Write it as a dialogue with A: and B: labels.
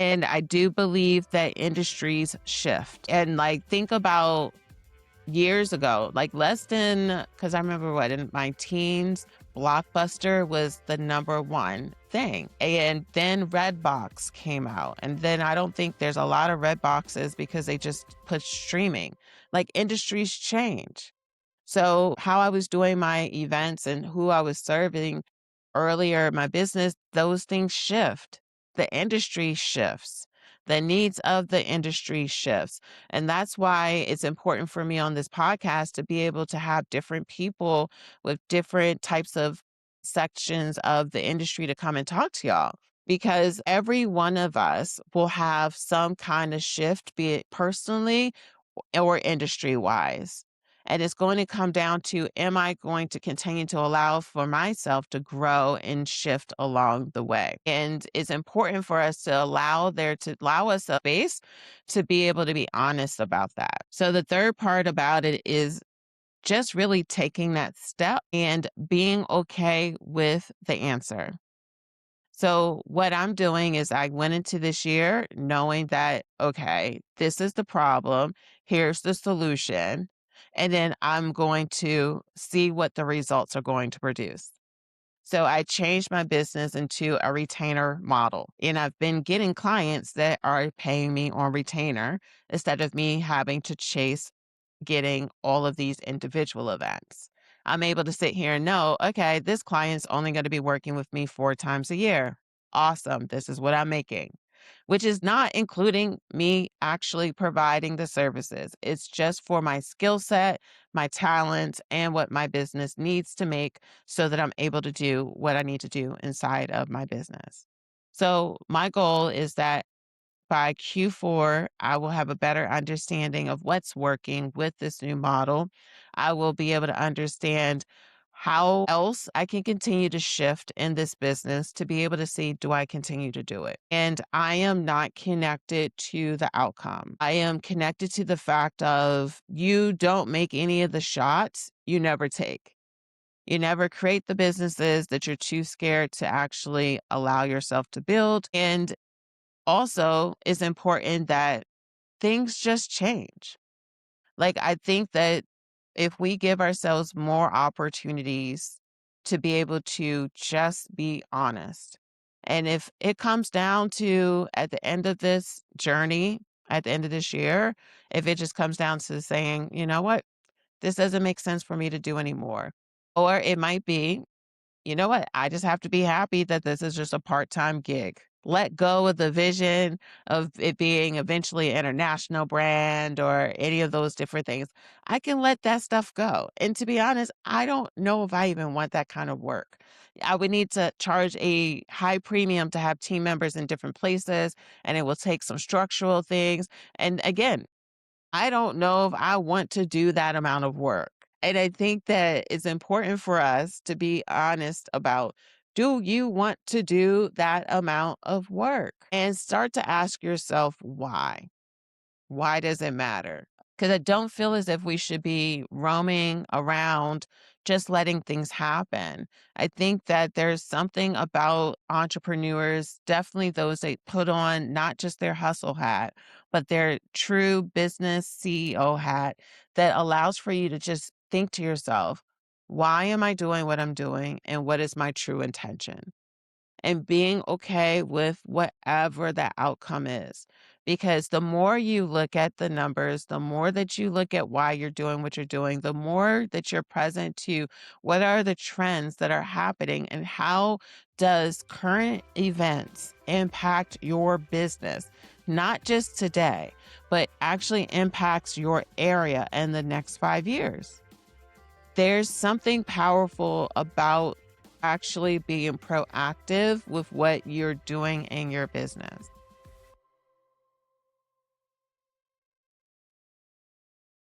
A: And I do believe that industries shift. And like, think about years ago, like less than, because I remember what, in my teens, Blockbuster was the number one thing. And then Redbox came out. And then I don't think there's a lot of Red boxes because they just put streaming. Like industries change. So how I was doing my events and who I was serving earlier in my business, those things shift. The industry shifts. The needs of the industry shifts. And that's why it's important for me on this podcast to be able to have different people with different types of sections of the industry to come and talk to y'all. Because every one of us will have some kind of shift, be it personally or industry wise. And it's going to come down to, am I going to continue to allow for myself to grow and shift along the way? And it's important for us to allow us a space to be able to be honest about that. So the third part about it is just really taking that step and being okay with the answer. So what I'm doing is I went into this year knowing that, okay, this is the problem. Here's the solution. And then I'm going to see what the results are going to produce. So I changed my business into a retainer model. And I've been getting clients that are paying me on retainer instead of me having to chase getting all of these individual events. I'm able to sit here and know, okay, this client's only going to be working with me 4 times a year. Awesome. This is what I'm making, which is not including me actually providing the services. It's just for my skill set, my talent, and what my business needs to make so that I'm able to do what I need to do inside of my business. So my goal is that by Q4, I will have a better understanding of what's working with this new model. I will be able to understand how else I can continue to shift in this business to be able to see, do I continue to do it? And I am not connected to the outcome. I am connected to the fact of, you don't make any of the shots you never take. You never create the businesses that you're too scared to actually allow yourself to build. And also, it's important that things just change. Like, I think that if we give ourselves more opportunities to be able to just be honest, and if it comes down to at the end of this journey, at the end of this year, if it just comes down to saying, you know what, this doesn't make sense for me to do anymore. Or it might be, you know what? I just have to be happy that this is just a part-time gig. Let go of the vision of it being eventually an international brand or any of those different things. I can let that stuff go. And to be honest, I don't know if I even want that kind of work. I would need to charge a high premium to have team members in different places, and it will take some structural things. And again, I don't know if I want to do that amount of work. And I think that it's important for us to be honest about, do you want to do that amount of work? And start to ask yourself why. Why does it matter? Because I don't feel as if we should be roaming around just letting things happen. I think that there's something about entrepreneurs, definitely those that put on not just their hustle hat, but their true business CEO hat, that allows for you to just think to yourself, why am I doing what I'm doing? And what is my true intention? And being okay with whatever the outcome is. Because the more you look at the numbers, the more that you look at why you're doing what you're doing, the more that you're present to what are the trends that are happening and how does current events impact your business, not just today, but actually impacts your area in the next 5 years. There's something powerful about actually being proactive with what you're doing in your business.